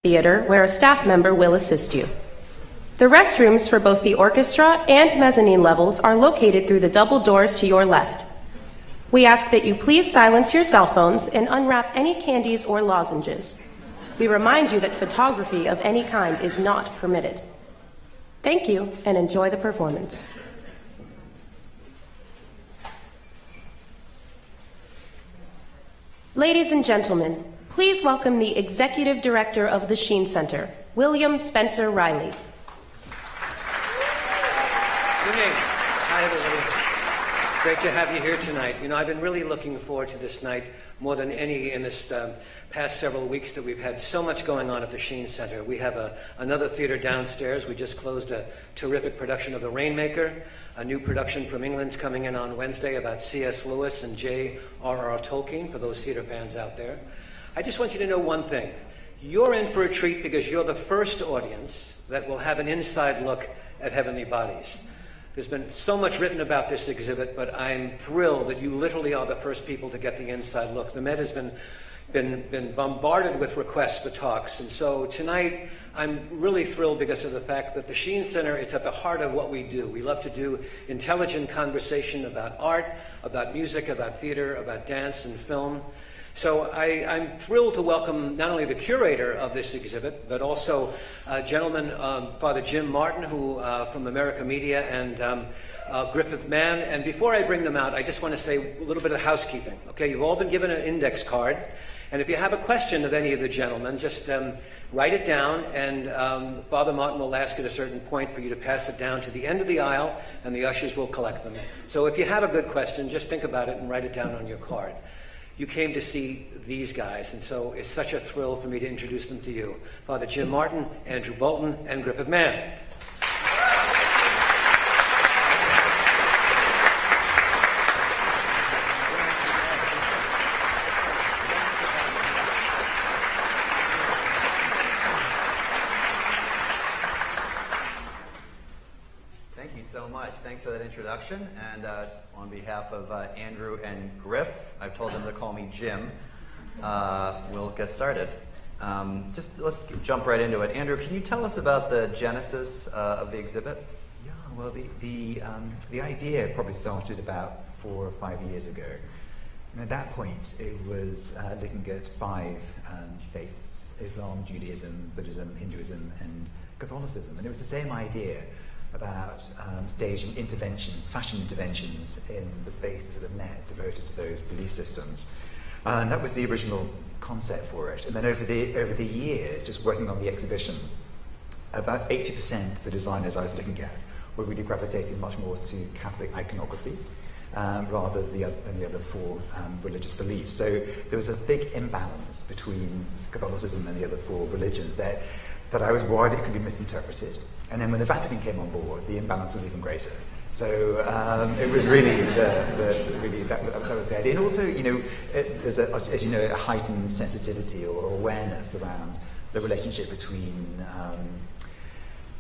theater where a staff member will assist you. The restrooms for both the orchestra and mezzanine levels are located through the double doors to your left. We ask that you please silence your cell phones and unwrap any candies or lozenges. We remind you that photography of any kind is not permitted. Thank you, and enjoy the performance. Ladies and gentlemen, please welcome the Executive Director of the Sheen Center, William Spencer Riley. Good evening. Hi, everybody. Great to have you here tonight. You know, I've been really looking forward to this night more than any in this past several weeks that we've had so much going on at the Sheen Center. We have another theater downstairs. We just closed a terrific production of The Rainmaker. A new production from England's coming in on Wednesday about C.S. Lewis and J.R.R. Tolkien, for those theater fans out there. I just want you to know one thing. You're in for a treat because you're the first audience that will have an inside look at Heavenly Bodies. There's been so much written about this exhibit, but I'm thrilled that you literally are the first people to get the inside look. The Met has been bombarded with requests for talks, and so tonight I'm really thrilled because of the fact that the Sheen Center, it's at the heart of what we do. We love to do intelligent conversation about art, about music, about theater, about dance and film. So I'm thrilled to welcome not only the curator of this exhibit, but also a gentleman, Father Jim Martin, who from America Media, and Griffith Mann. And before I bring them out, I just want to say a little bit of housekeeping. Okay, you've all been given an index card. And if you have a question of any of the gentlemen, just write it down, and Father Martin will ask at a certain point for you to pass it down to the end of the aisle, and the ushers will collect them. So if you have a good question, just think about it and write it down on your card. You came to see these guys, and so it's such a thrill for me to introduce them to you. Father Jim Martin, Andrew Bolton, and Griffith Mann. Thanks for that introduction, and on behalf of Andrew and Griff, I've told them to call me Jim. We'll get started. Let's jump right into it. Andrew, can you tell us about the genesis of the exhibit? Yeah, well, the idea probably started about 4 or 5 years ago. And at that point, it was looking at 5 faiths: Islam, Judaism, Buddhism, Hinduism, and Catholicism. And it was the same idea about staging interventions, fashion interventions in the spaces of the Met devoted to those belief systems. And that was the original concept for it. And then over the years, just working on the exhibition, about 80% of the designers I was looking at were really gravitating much more to Catholic iconography rather than the other 4 religious beliefs. So there was a big imbalance between Catholicism and the other 4 religions there that I was worried it could be misinterpreted. And then when the Vatican came on board, the imbalance was even greater. So it was really, that was the idea. And also, you know, there's, as you know, a heightened sensitivity or awareness around the relationship between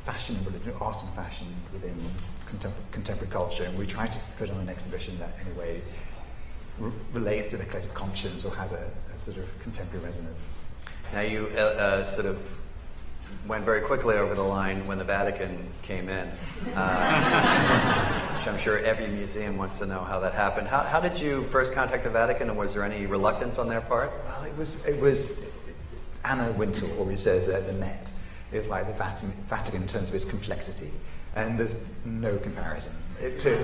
fashion and religion, art and fashion within contemporary culture. And we try to put on an exhibition that, in a way, relates to the collective conscience or has a sort of contemporary resonance. Now you sort of went very quickly over the line when the Vatican came in, which I'm sure every museum wants to know how that happened. How did you first contact the Vatican, and was there any reluctance on their part? Well, it was Anna Wintour always says that the Met is like the Vatican in terms of its complexity, and there's no comparison. It took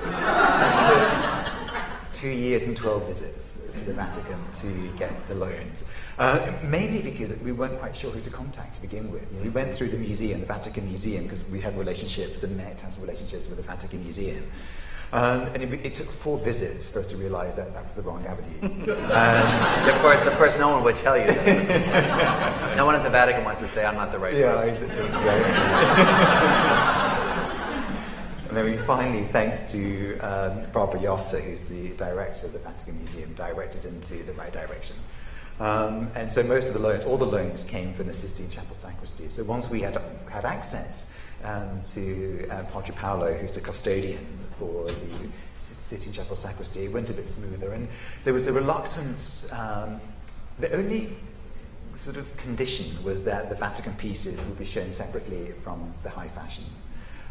2 years and 12 visits to the Vatican to get the loans. Mainly because we weren't quite sure who to contact to begin with. You know, we went through the museum, the Vatican Museum, because we had relationships, the Met has relationships with the Vatican Museum. And it took 4 visits for us to realize that was the wrong avenue. Of course, no one would tell you that. No one at the Vatican wants to say, I'm not the right person. Exactly. And then we finally, thanks to Barbara Yotta, who's the director of the Vatican Museum, directed us into the right direction. And so most of the loans, all the loans came from the Sistine Chapel sacristy. So once we had access to Padre Paolo, who's the custodian for the Sistine Chapel sacristy, it went a bit smoother. And there was a reluctance, the only sort of condition was that the Vatican pieces would be shown separately from the high fashion.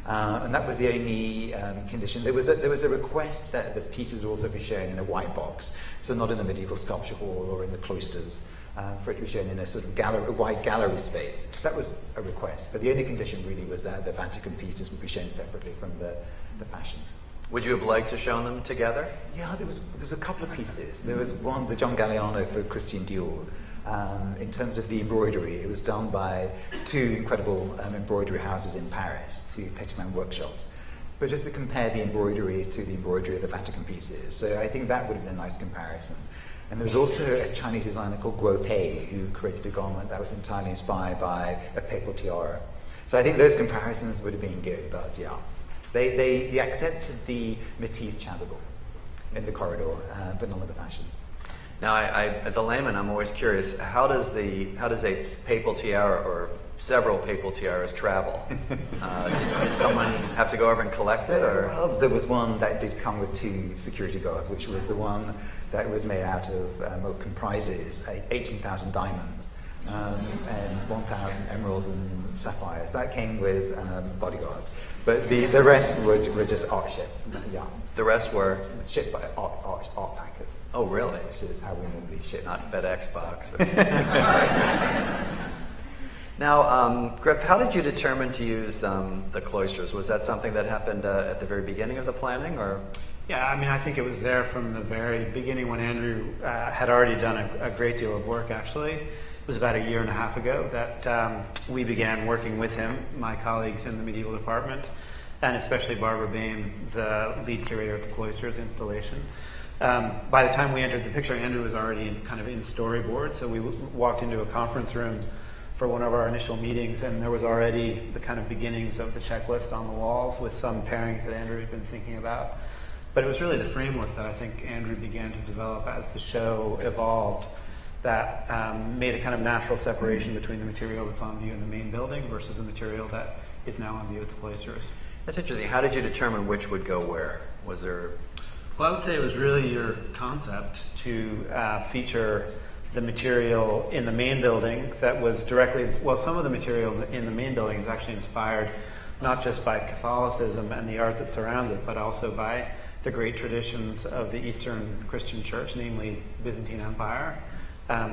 And that was the only condition. There was a request that the pieces would also be shown in a white box, so not in the medieval sculpture hall or in the cloisters, for it to be shown in a sort of a white gallery space. That was a request, but the only condition really was that the Vatican pieces would be shown separately from the fashions. Would you have liked to show them together? Yeah, there was a couple of pieces. There was one, the John Galliano for Christian Dior. In terms of the embroidery, it was done by two incredible embroidery houses in Paris, two Petit Main workshops. But just to compare the embroidery to the embroidery of the Vatican pieces, so I think that would have been a nice comparison. And there was also a Chinese designer called Guo Pei who created a garment that was entirely inspired by a papal tiara. So I think those comparisons would have been good, but yeah. They accepted the Matisse chasuble in the corridor, but none of the fashions. Now, I as a layman, I'm always curious, how does a papal tiara or several papal tiaras travel? Did someone have to go over and collect it? Or? Well, there was one that did come with two security guards, which was the one that was made out of, or comprises 18,000 diamonds and 1,000 emeralds and sapphires. That came with bodyguards. But the rest were just art shipped. Yeah. The rest were? Shipped by art packers. Oh, really? Which is how we normally ship. Not FedEx box. Now, Griff, how did you determine to use the cloisters? Was that something that happened at the very beginning of the planning, or? Yeah, I mean, I think it was there from the very beginning when Andrew had already done a great deal of work, actually. It was about a year and a half ago that we began working with him, my colleagues in the medieval department, and especially Barbara Bain, the lead curator at the Cloisters installation. By the time we entered the picture, Andrew was already in storyboard, so we walked into a conference room for one of our initial meetings, and there was already the kind of beginnings of the checklist on the walls with some pairings that Andrew had been thinking about. But it was really the framework that I think Andrew began to develop as the show evolved that made a kind of natural separation between the material that's on view in the main building versus the material that is now on view at the Cloisters. That's interesting. How did you determine which would go where? Was there... Well, I would say it was really your concept to feature the material in the main building that was directly... Well, some of the material in the main building is actually inspired not just by Catholicism and the art that surrounds it, but also by the great traditions of the Eastern Christian Church, namely the Byzantine Empire.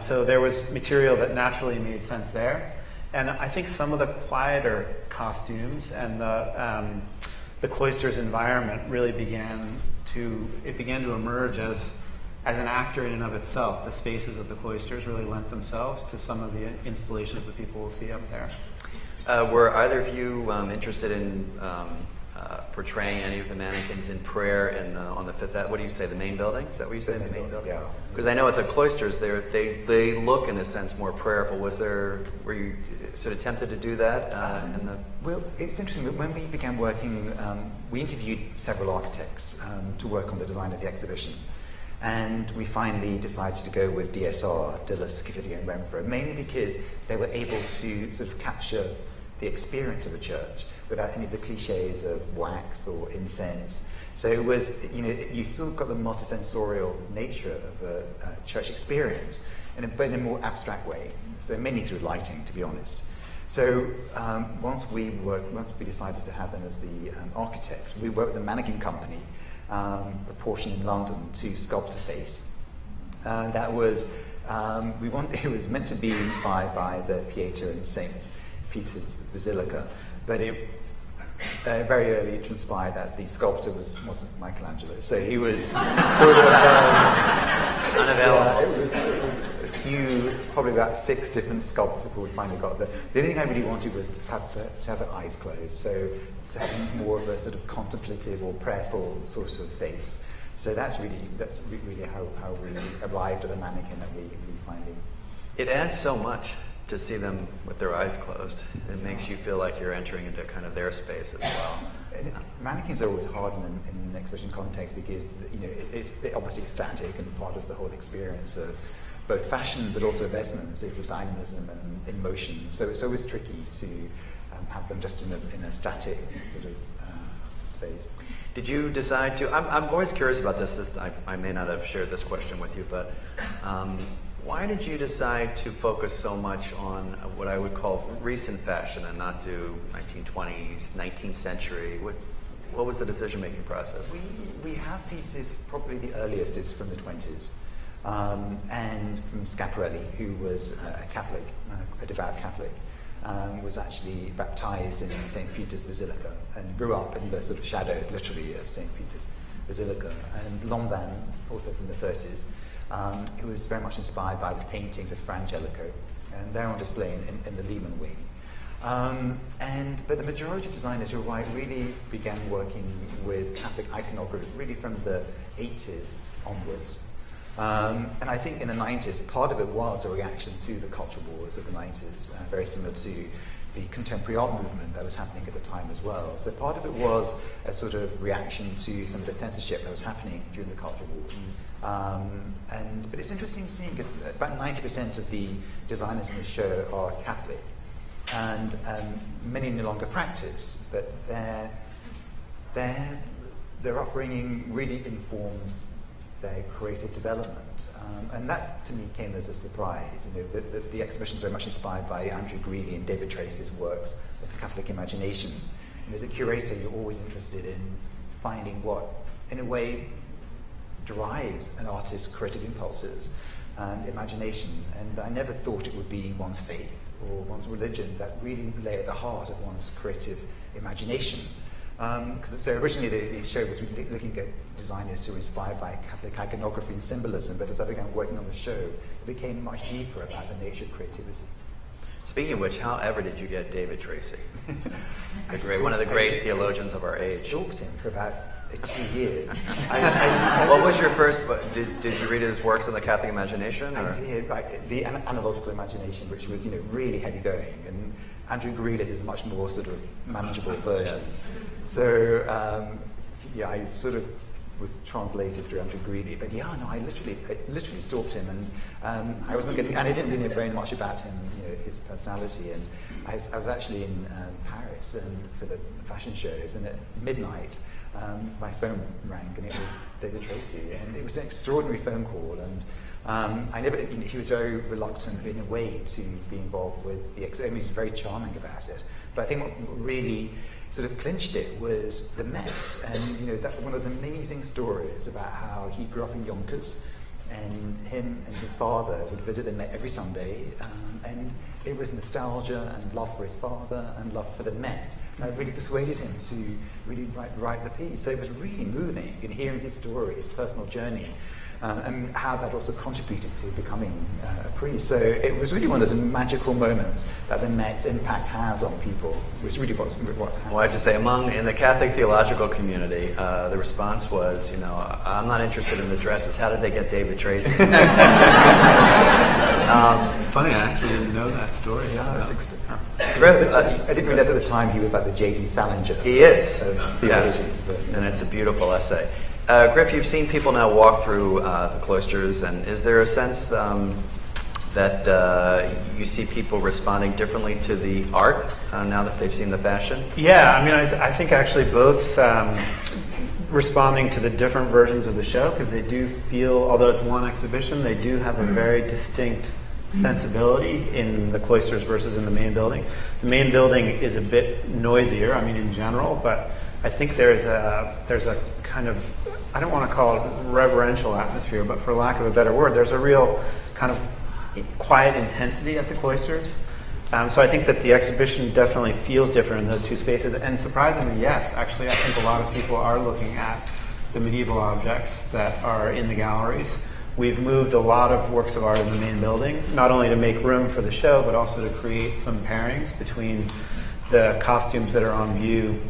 So there was material that naturally made sense there. And I think some of the quieter costumes and the Cloisters environment really began to emerge as an actor in and of itself. The spaces of the Cloisters really lent themselves to some of the installations that people will see up there. Were either of you interested in portraying any of the mannequins in prayer on the Fifth? What do you say? The main building? Is that what you say? The main building. Yeah. Because I know at the Cloisters, they look in a sense more prayerful. Were you sort of tempted to do that? Well, it's interesting that when we began working, we interviewed several architects to work on the design of the exhibition. And we finally decided to go with DSR, Dillis, Schifferty and Renfrew, mainly because they were able to sort of capture the experience of a church without any of the cliches of wax or incense. So it was, you still got the multisensorial nature of a church experience, but in a more abstract way. So mainly through lighting, to be honest. So once we decided to have them as the architects, we worked with a mannequin company, proportioned in London, to sculpt a face. That was, it was meant to be inspired by the Pieta in St. Peter's Basilica, but it very early transpired that the sculptor wasn't Michelangelo, so he was sort of unavailable. It was a few, probably about 6 different sculptors before we finally got there. The only thing I really wanted was to have her eyes closed, so to have more of a sort of contemplative or prayerful sort of face. So that's really how we arrived at the mannequin that we finally. It adds so much to see them with their eyes closed. It makes you feel like you're entering into kind of their space as well. Mannequins are always hard in an exhibition context because it's obviously static, and part of the whole experience of both fashion but also vestments is the dynamism and in motion. So it's always tricky to have them just in a static sort of space. Did you decide to? I'm always curious about this. I may not have shared this question with you, but Why did you decide to focus so much on what I would call recent fashion and not do 1920s, 19th century? What was the decision-making process? We have pieces, probably the earliest is from the 20s, and from Schiaparelli, who was a Catholic, a devout Catholic, was actually baptized in St. Peter's Basilica and grew up in the sort of shadows, literally, of St. Peter's Basilica. And Lanvin, also from the 30s, who was very much inspired by the paintings of Fra Angelico, and they're on display in the Lehman wing. But the majority of designers, you're right, really began working with Catholic iconography really from the 80s onwards. And I think in the 90s, part of it was a reaction to the cultural wars of the 90s, very similar to the contemporary art movement that was happening at the time as well. So part of it was a sort of reaction to some of the censorship that was happening during the cultural wars. But it's interesting seeing, because about 90% of the designers in the show are Catholic, and many no longer practice, but their upbringing really informed their creative development, and that to me came as a surprise. You know, the exhibition is very much inspired by Andrew Greeley and David Tracy's works of the Catholic imagination. And as a curator, you're always interested in finding what, in a way, drives an artist's creative impulses and imagination. And I never thought it would be one's faith or one's religion that really lay at the heart of one's creative imagination. So originally the show was looking at designers who were inspired by Catholic iconography and symbolism, but as I began working on the show, it became much deeper about the nature of creativity. Speaking of which, however did you get David Tracy? One of the great theologians of our age. I stalked him for about 2 years. What was your first, did you read his works on the Catholic imagination? Or? I did, right, the analogical imagination, which was, really heavy going, and Andrew Greeley's is a much more sort of manageable version. Yes. So, I sort of was translated through Andrew Greeley, but I literally stalked him, and I wasn't getting, and I didn't really know very much about him, his personality, and I was actually in Paris for the fashion shows, and at midnight, my phone rang, and it was David Tracy, and it was an extraordinary phone call, and he was very reluctant in a way to be involved with the exhibition. He was very charming about it, but I think what really sort of clinched it was the Met, and that one of those amazing stories about how he grew up in Yonkers, and him and his father would visit the Met every Sunday, and it was nostalgia and love for his father and love for the Met, and I really persuaded him to really write the piece. So it was really moving in hearing his story, his personal journey, and how that also contributed to becoming a priest. So it was really one of those magical moments that the Met's impact has on people, which really was what happened. Well, I have to say, in the Catholic theological community, the response was, I'm not interested in the dresses. How did they get David Tracy? It's funny, I actually didn't know that story. I didn't realize at the time he was like the J.D. Salinger. He is. Of theology. Yeah. And it's a beautiful essay. Griff, you've seen people now walk through the cloisters, and is there a sense that you see people responding differently to the art now that they've seen the fashion? Yeah, I think actually both responding to the different versions of the show, because they do feel, although it's one exhibition, they do have a very distinct sensibility in the cloisters versus in the main building. The main building is a bit noisier, in general, but I think there's a kind of, I don't want to call it reverential atmosphere, but for lack of a better word, there's a real kind of quiet intensity at the cloisters. So I think that the exhibition definitely feels different in those two spaces. And surprisingly, yes, actually, I think a lot of people are looking at the medieval objects that are in the galleries. We've moved a lot of works of art in the main building, not only to make room for the show, but also to create some pairings between the costumes that are on view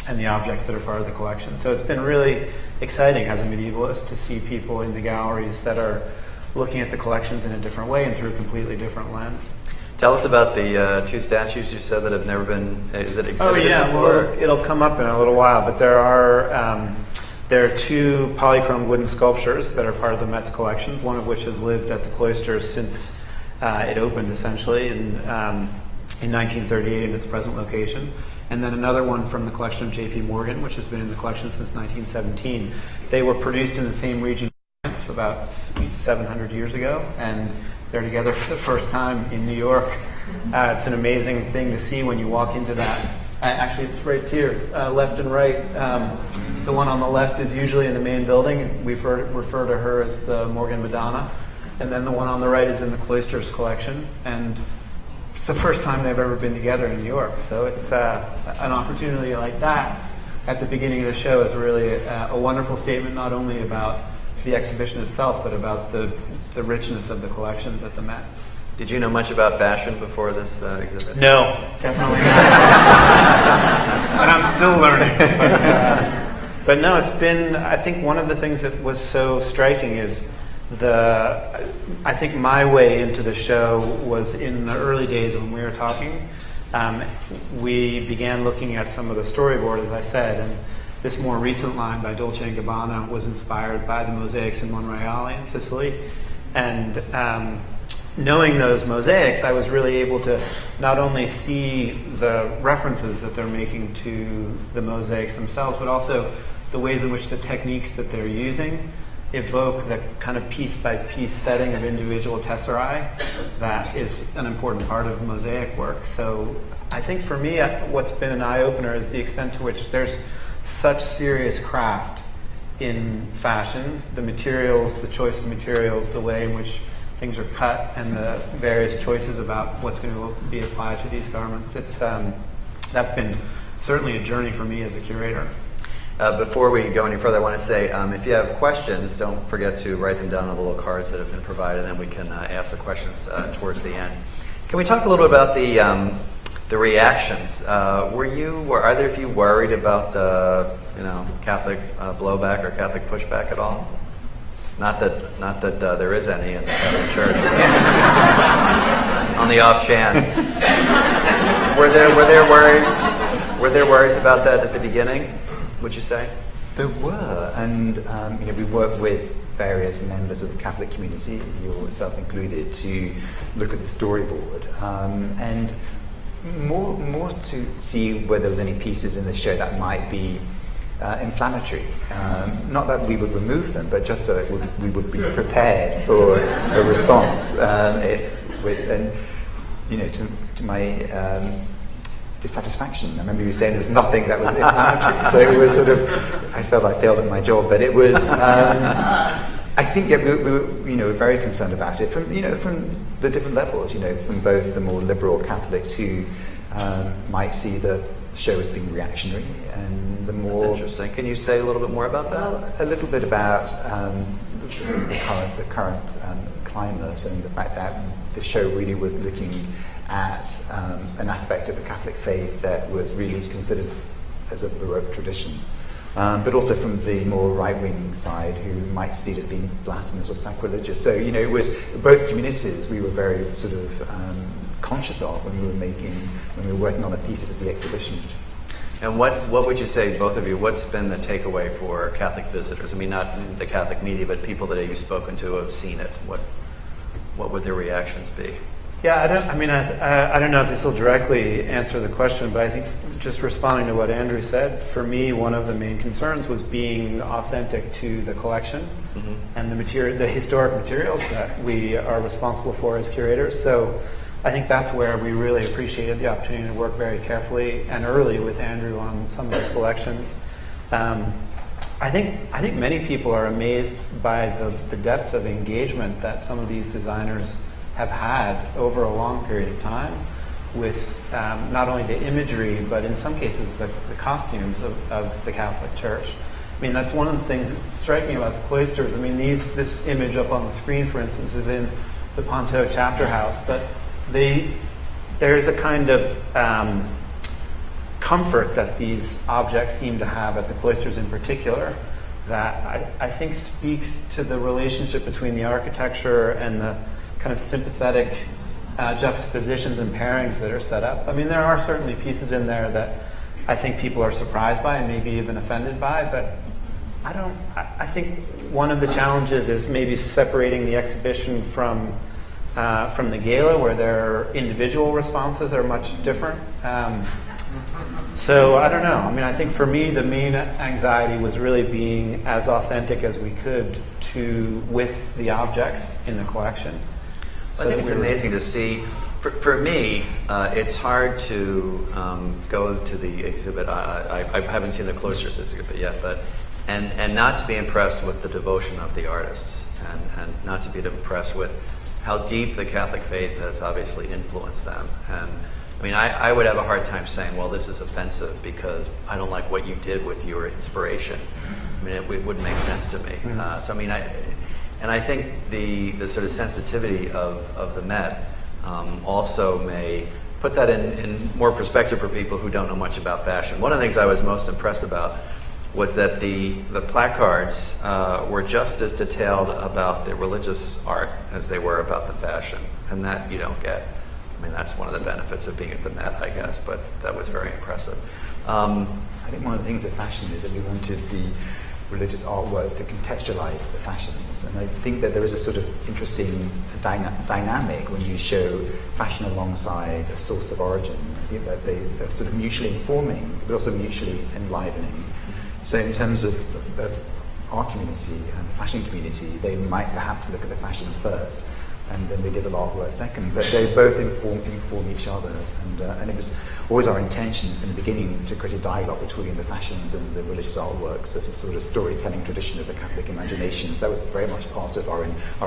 and the objects that are part of the collection. So it's been really exciting as a medievalist to see people in the galleries that are looking at the collections in a different way and through a completely different lens. Tell us about the two statues you said that have never been, is it exhibited before? Well, it'll come up in a little while, but there are two polychrome wooden sculptures that are part of the Met's collections, one of which has lived at the cloisters since it opened, essentially, in 1938 in its present location. And then another one from the collection of J.P. Morgan, which has been in the collection since 1917. They were produced in the same region about 700 years ago, and they're together for the first time in New York. It's an amazing thing to see when you walk into that. Actually, it's right here, left and right. The one on the left is usually in the main building. We refer to her as the Morgan Madonna. And then the one on the right is in the Cloisters collection. And it's the first time they've ever been together in New York. So it's an opportunity like that at the beginning of the show is really a wonderful statement, not only about the exhibition itself, but about the richness of the collections at the Met. Did you know much about fashion before this exhibit? No, definitely not. And I'm still learning. But no, it's been, I think one of the things that was so striking is I think my way into the show was in the early days when we were talking. We began looking at some of the storyboard, as I said, and this more recent line by Dolce & Gabbana was inspired by the mosaics in Monreale in Sicily. And knowing those mosaics, I was really able to not only see the references that they're making to the mosaics themselves, but also the ways in which the techniques that they're using evoke the kind of piece-by-piece setting of individual tesserae that is an important part of mosaic work. So I think for me, what's been an eye-opener is the extent to which there's such serious craft in fashion, the materials, the choice of materials, the way in which things are cut, and the various choices about what's going to be applied to these garments. That's been certainly a journey for me as a curator. Before we go any further, I want to say if you have questions, don't forget to write them down on the little cards that have been provided, and then we can ask the questions towards the end. Can we talk a little bit about the reactions? Were either of you worried about the Catholic blowback or Catholic pushback at all? Not that there is any in the Catholic Church. On the off chance, were there worries about that at the beginning? Would you say? There were, and we worked with various members of the Catholic community, yourself included, to look at the storyboard, and more to see whether there was any pieces in the show that might be inflammatory. Not that we would remove them, but just so that we would be prepared for a response. To my dissatisfaction, I remember you saying there was nothing that was inflammatory. So it was sort of, I felt I failed at my job, but it was. I think we were very concerned about it from the different levels. From both the more liberal Catholics who might see the show as being reactionary, and the more. That's interesting. Can you say a little bit more about that? Well, a little bit about the current climate and the fact that the show really was looking at an aspect of the Catholic faith that was really considered as a Baroque tradition. But also from the more right-wing side, who might see it as being blasphemous or sacrilegious. So, it was both communities we were very sort of conscious of when we were working on the thesis of the exhibition. And what would you say, both of you, what's been the takeaway for Catholic visitors? I mean, not the Catholic media, but people that you've spoken to who have seen it. What would their reactions be? Yeah, I don't know if this will directly answer the question, but I think just responding to what Andrew said, for me, one of the main concerns was being authentic to the collection and the historic materials that we are responsible for as curators. So I think that's where we really appreciated the opportunity to work very carefully and early with Andrew on some of the selections. I think many people are amazed by the depth of engagement that some of these designers have had over a long period of time with not only the imagery, but in some cases the costumes of the Catholic Church. I mean, that's one of the things that's striking about the Cloisters. I mean, this image up on the screen, for instance, is in the Ponto Chapter House, but there's a kind of comfort that these objects seem to have at the Cloisters in particular that I think speaks to the relationship between the architecture and the kind of sympathetic juxtapositions and pairings that are set up. I mean, there are certainly pieces in there that I think people are surprised by and maybe even offended by, but I think one of the challenges is maybe separating the exhibition from the gala, where their individual responses are much different. So I don't know. I mean, I think for me, the main anxiety was really being as authentic as we could with the objects in the collection. I think it's amazing to see. For me, it's hard to go to the exhibit. I haven't seen the Cloisters exhibit yet, and not to be impressed with the devotion of the artists, and not to be impressed with how deep the Catholic faith has obviously influenced them. And I mean, I would have a hard time saying, well, this is offensive because I don't like what you did with your inspiration. I mean, it wouldn't make sense to me. So I mean, I think the sort of sensitivity of the Met also may put that in more perspective for people who don't know much about fashion. One of the things I was most impressed about was that the placards were just as detailed about the religious art as they were about the fashion, and that you don't get. I mean, that's one of the benefits of being at the Met, I guess, but that was very impressive. I think one of the things with fashion is that we wanted the religious artworks to contextualize the fashions, and I think that there is a sort of interesting dynamic when you show fashion alongside a source of origin. I think that they're sort of mutually informing, but also mutually enlivening. So in terms of our community and the fashion community, they might perhaps look at the fashions first, and then we did the artwork second, but they both inform each other, and it was always our intention from the beginning to create a dialogue between the fashions and the religious artworks as a sort of storytelling tradition of the Catholic imagination. So that was very much part of our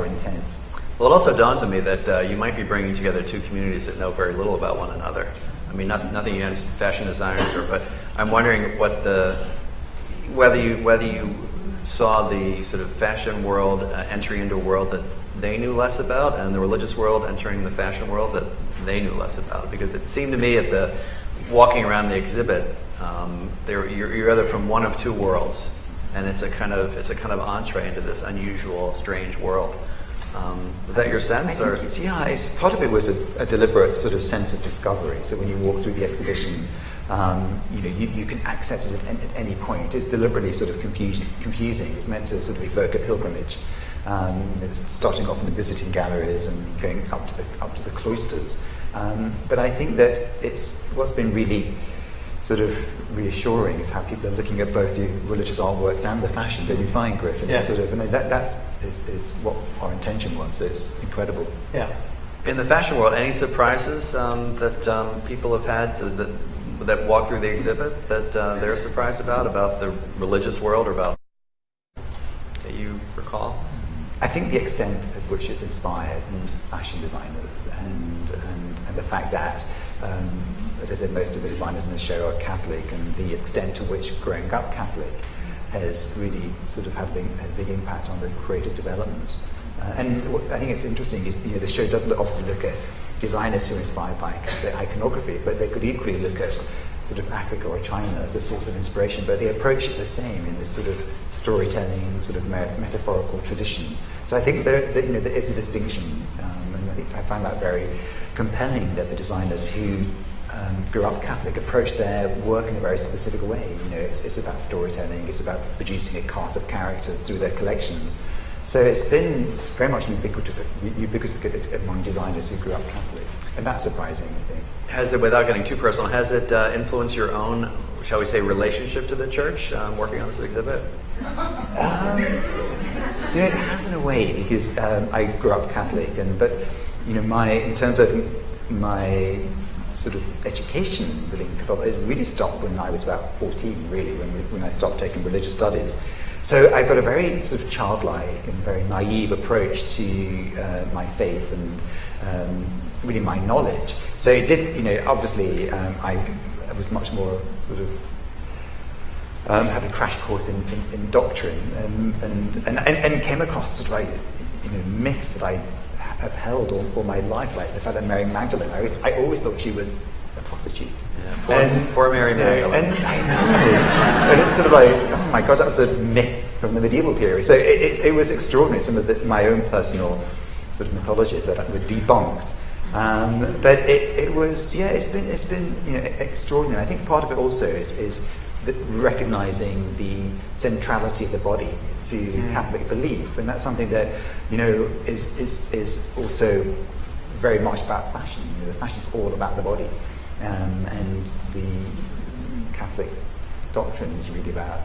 intent. Well, it also dawns on me that you might be bringing together two communities that know very little about one another. I mean, nothing against fashion designers, but I'm wondering whether you saw the sort of fashion world entering into a world that they knew less about, and the religious world entering the fashion world that they knew less about. Because it seemed to me walking around the exhibit, you're either from one of two worlds, and it's a kind of entree into this unusual, strange world. Was that your sense? I think part of it was a deliberate sort of sense of discovery. So when you walk through the exhibition, you can access it at any point. It's deliberately sort of confusing. It's meant to sort of evoke a pilgrimage, starting off in the visiting galleries and going up to the cloisters. But I think that what's been really sort of reassuring is how people are looking at both the religious artworks and the fashion. Don't you find, Griff? And Yeah. That's what our intention was. It's incredible. Yeah. In the fashion world, any surprises that people have had that walk through the exhibit that they're surprised about the religious world, or about that you recall? I think the extent of which it's inspired fashion designers, and the fact that, as I said, most of the designers in the show are Catholic, and the extent to which growing up Catholic has really sort of had a big impact on the creative development. And what I think it's interesting is, the show doesn't obviously look at designers who are inspired by Catholic iconography, but they could equally look at sort of Africa or China as a source of inspiration, but they approach it the same in this sort of storytelling, sort of metaphorical tradition. So I think there is a distinction, and I think I find that very compelling, that the designers who grew up Catholic approach their work in a very specific way. It's about storytelling, it's about producing a cast of characters through their collections. So it's very much ubiquitous among designers who grew up Catholic, and that's surprising, I think. Has it, without getting too personal, has it influenced your own, shall we say, relationship to the church, working on this exhibit? It has in a way, because I grew up Catholic, but in terms of my sort of education within Catholic, it really stopped when I was about 14, really, when I stopped taking religious studies. So I got a very sort of childlike and very naive approach to my faith and really my knowledge. So it did, obviously, I was much more sort of had a crash course in doctrine and came across sort of like myths that I have held all my life, like the fact that Mary Magdalene. I always thought she was a prostitute. Yeah, poor Mary Magdalene. And I know. And it's sort of like, oh my God, that was a myth from the medieval period. So it was extraordinary. Some of my own personal sort of mythologies that were debunked. But it's been extraordinary. I think part of it also is recognizing the centrality of the body to Catholic belief, and that's something that is also very much about fashion. The fashion is all about the body, and the Catholic doctrine is really about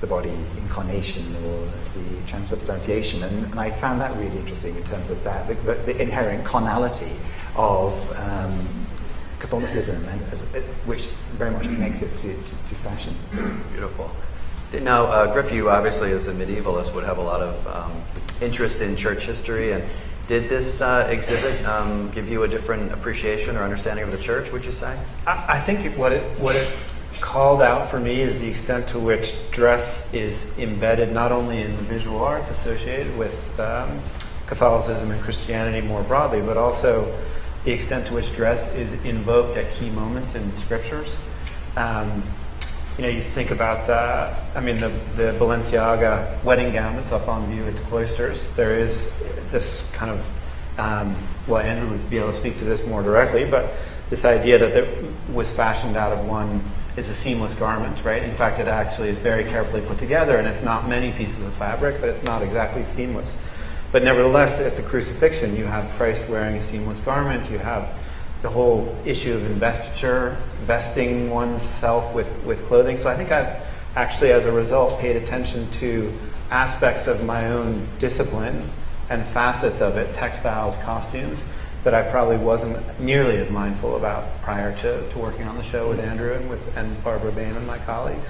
the body incarnation or the transubstantiation. And I found that really interesting in terms of that, the inherent carnality of Catholicism, and which very much connects it to fashion. Beautiful. Now, Griff, you obviously as a medievalist would have a lot of interest in church history, and did this exhibit give you a different appreciation or understanding of the church, would you say? I think what it called out for me is the extent to which dress is embedded not only in the visual arts associated with Catholicism and Christianity more broadly, but also the extent to which dress is invoked at key moments in scriptures. You think about the Balenciaga wedding gown that's up on view at the Cloisters. There is this kind of, Andrew would be able to speak to this more directly, but this idea that it was fashioned out of one is a seamless garment, right? In fact, it actually is very carefully put together, and it's not many pieces of fabric, but it's not exactly seamless. But nevertheless, at the crucifixion, you have Christ wearing a seamless garment. You have the whole issue of investiture, vesting oneself with clothing. So I think I've actually, as a result, paid attention to aspects of my own discipline and facets of it, textiles, costumes, that I probably wasn't nearly as mindful about prior to working on the show with Andrew and Barbara Bain and my colleagues.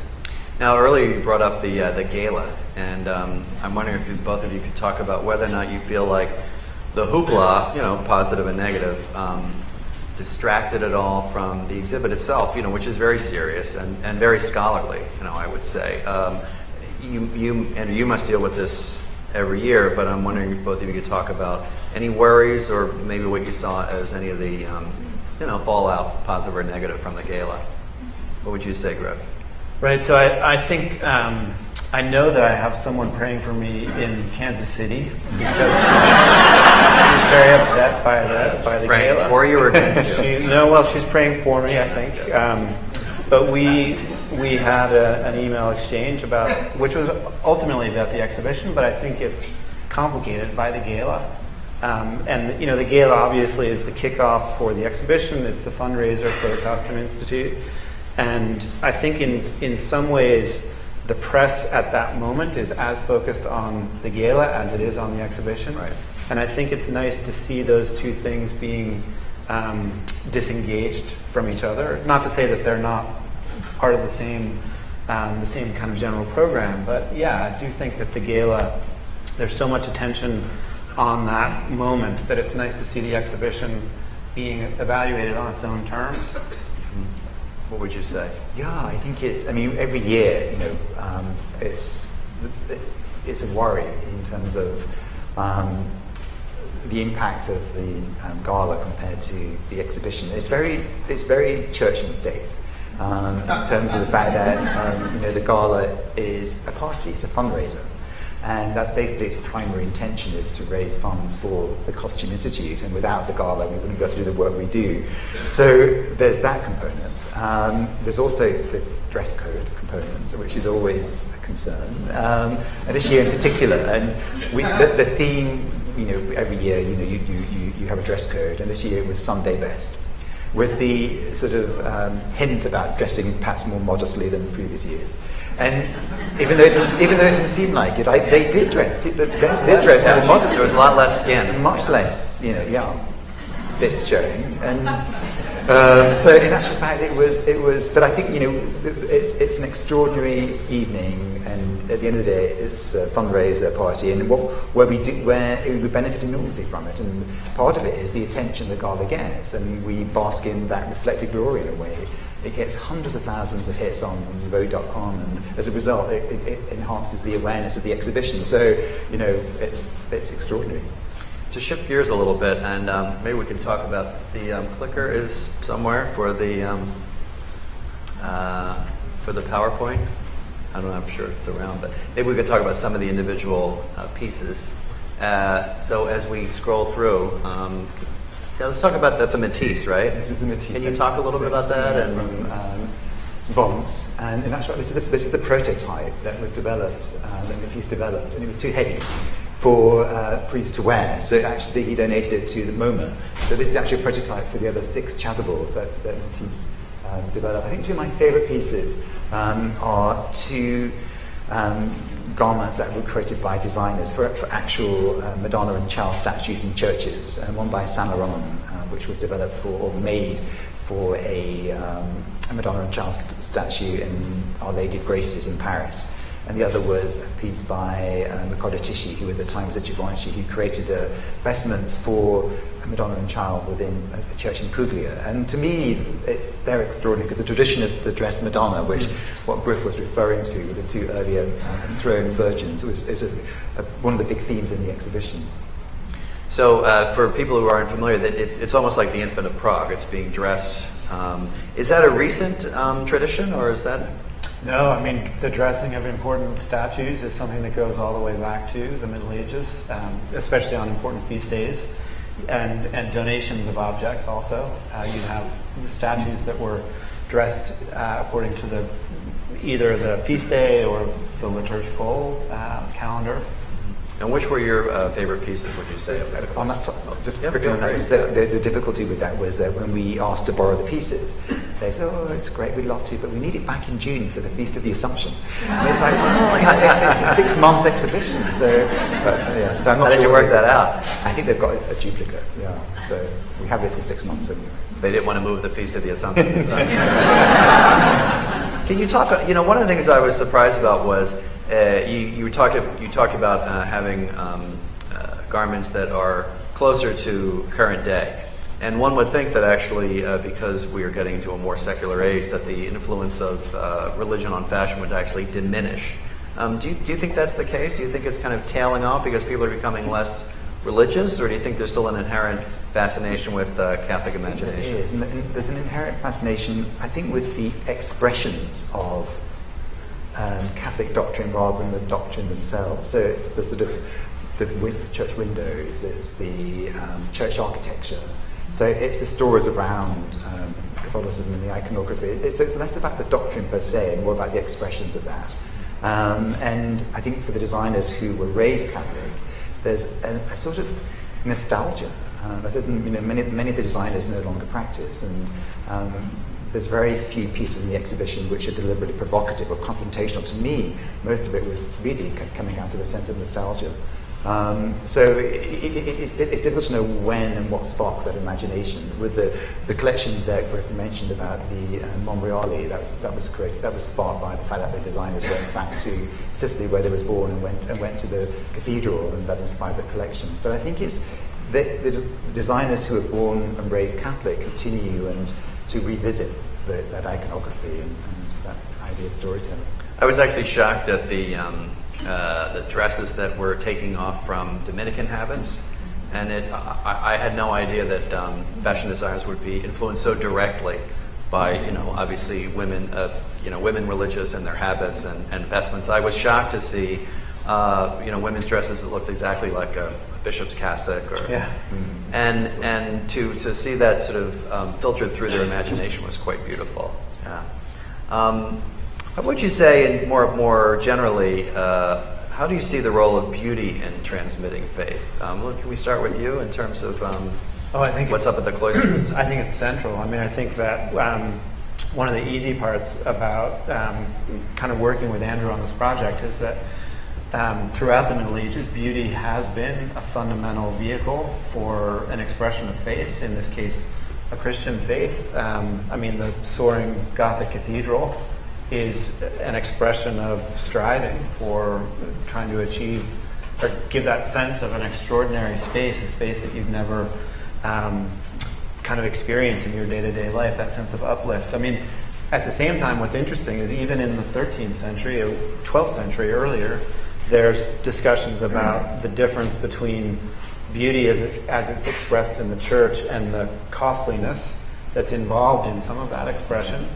Now, earlier you brought up the gala, and I'm wondering if both of you could talk about whether or not you feel like the hoopla, positive and negative, distracted at all from the exhibit itself, which is very serious and very scholarly, I would say. Andrew, you must deal with this every year, but I'm wondering if both of you could talk about any worries or maybe what you saw as any of the, fallout, positive or negative, from the gala. What would you say, Griff? Right, so I think I know that I have someone praying for me in Kansas City because she was very upset by the praying gala. For you or against you? She's praying for me, I think. But we had an email exchange which was ultimately about the exhibition, but I think it's complicated by the gala. And the gala obviously is the kickoff for the exhibition. It's the fundraiser for the Costume Institute. And I think in some ways, the press at that moment is as focused on the gala as it is on the exhibition. Right. And I think it's nice to see those two things being disengaged from each other. Not to say that they're not part of the same kind of general program, but yeah, I do think that the gala, there's so much attention on that moment that it's nice to see the exhibition being evaluated on its own terms. What would you say? Yeah, I think every year, it's a worry in terms of the impact of the gala compared to the exhibition. It's very church and state in terms of the fact that the gala is a party, it's a fundraiser. And that's basically its primary intention, is to raise funds for the Costume Institute, and without the gala we wouldn't be able to do the work we do. So there's that component. There's also the dress code component, which is always a concern. And this year in particular, and the theme, every year, you have a dress code, and this year it was Sunday best, with the sort of hint about dressing perhaps more modestly than previous years. And even though it didn't seem like it, they did dress. The dress did dress more modestly. There was a lot less skin, much less, bits showing. And so, in actual fact, it was. But I think it's an extraordinary evening, and at the end of the day, it's a fundraiser party, and where we benefit enormously from it. And part of it is the attention the gala gets, and we bask in that reflected glory in a way. It gets hundreds of thousands of hits on Vogue.com, and as a result, it enhances the awareness of the exhibition. So, it's extraordinary. To shift gears a little bit, and maybe we can talk about the clicker is somewhere for the PowerPoint. I don't know, I'm sure it's around, but maybe we could talk about some of the individual pieces. So as we scroll through. Let's talk about, that's a Matisse, right? This is the Matisse. Can you talk a little bit about that? From Vons, and in actual fact, this is the prototype that was developed, that Matisse developed, and it was too heavy for priests to wear, so actually he donated it to the MoMA. So this is actually a prototype for the other 6 chasubles that Matisse developed. I think two of my favourite pieces are two garments that were created by designers for actual Madonna and Child statues in churches. One by Saint Laurent, which was developed for or made for a Madonna and Child statue in Our Lady of Graces in Paris. And the other was a piece by Riccardo Tisci, who at the time was a Givenchy, who created vestments for Madonna and Child within a church in Puglia. And to me, they're extraordinary, because the tradition of the dressed Madonna, which what Griff was referring to with the two earlier enthroned virgins, is one of the big themes in the exhibition. So for people who aren't familiar, it's almost like the Infant of Prague. It's being dressed. Is that a recent tradition, or is that... No, I mean, the dressing of important statues is something that goes all the way back to the Middle Ages, especially on important feast days, and donations of objects also. You'd have statues that were dressed according to either the feast day or the liturgical calendar. And which were your favorite pieces, would you say? On that, just quickly on that, the difficulty with that was that when we asked to borrow the pieces, they said, "Oh, it's great, we'd love to, but we need it back in June for the Feast of the Assumption." And it's like, it's a 6-month exhibition, so I'm not How did you work that out? I think they've got a duplicate, so we have this for 6 months anyway. They didn't want to move the Feast of the Assumption. So. Can you talk? One of the things I was surprised about was you talked about having garments that are closer to current day. And one would think that actually, because we are getting into a more secular age, that the influence of religion on fashion would actually diminish. Do you think that's the case? Do you think it's kind of tailing off because people are becoming less religious, or do you think there's still an inherent fascination with Catholic imagination? There is, and there's an inherent fascination, I think, with the expressions of Catholic doctrine rather than the doctrine themselves. So it's the sort of the church windows, it's the church architecture. So it's the stories around Catholicism and the iconography. So it's less about the doctrine per se and more about the expressions of that. And I think for the designers who were raised Catholic, there's a sort of nostalgia. Many of the designers no longer practice, and there's very few pieces in the exhibition which are deliberately provocative or confrontational. To me, most of it was really coming out of a sense of nostalgia. So it's difficult to know when and what sparks that imagination. With the collection that Griffith mentioned about the Monreale, that was great. That was sparked by the fact that the designers went back to Sicily, where they was born, and went to the cathedral, and that inspired the collection. But I think it's the designers who are born and raised Catholic continue and to revisit that iconography and that idea of storytelling. I was actually shocked at the dresses that were taking off from Dominican habits, and I had no idea that fashion designers would be influenced so directly by obviously women religious and their habits and vestments. I was shocked to see women's dresses that looked exactly like a bishop's cassock, and to see that sort of filtered through their imagination was quite beautiful. What would you say, more generally, how do you see the role of beauty in transmitting faith? Can we start with you in terms of I think what's up at the Cloisters? I think it's central. I mean, I think that one of the easy parts about kind of working with Andrew on this project is that throughout the Middle Ages, beauty has been a fundamental vehicle for an expression of faith, in this case, a Christian faith. The soaring Gothic cathedral is an expression of striving for trying to achieve or give that sense of an extraordinary space, a space that you've never kind of experienced in your day-to-day life, that sense of uplift. I mean, at the same time, what's interesting is even in the 13th century or 12th century earlier, there's discussions about the difference between beauty as it's expressed in the church and the costliness that's involved in some of that expression.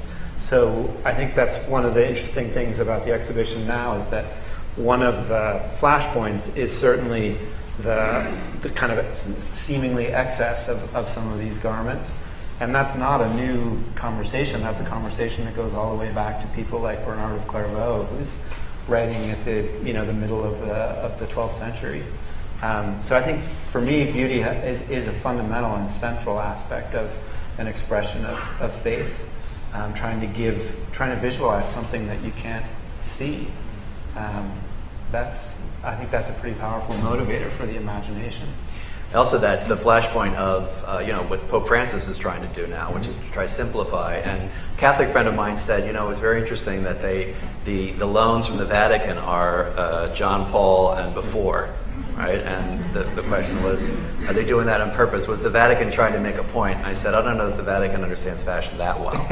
So I think that's one of the interesting things about the exhibition now, is that one of the flashpoints is certainly the kind of seemingly excess of some of these garments. And that's not a new conversation. That's a conversation that goes all the way back to people like Bernard of Clairvaux, who's writing at the middle of the 12th century. So I think for me, beauty is a fundamental and central aspect of an expression of faith. Trying to visualize something that you can't see. I think that's a pretty powerful motivator for the imagination. Also, that the flashpoint of what Pope Francis is trying to do now, which is to try to simplify. And a Catholic friend of mine said, it was very interesting that the loans from the Vatican are John Paul and before, right? And the question was, are they doing that on purpose? Was the Vatican trying to make a point? I said, I don't know if the Vatican understands fashion that well.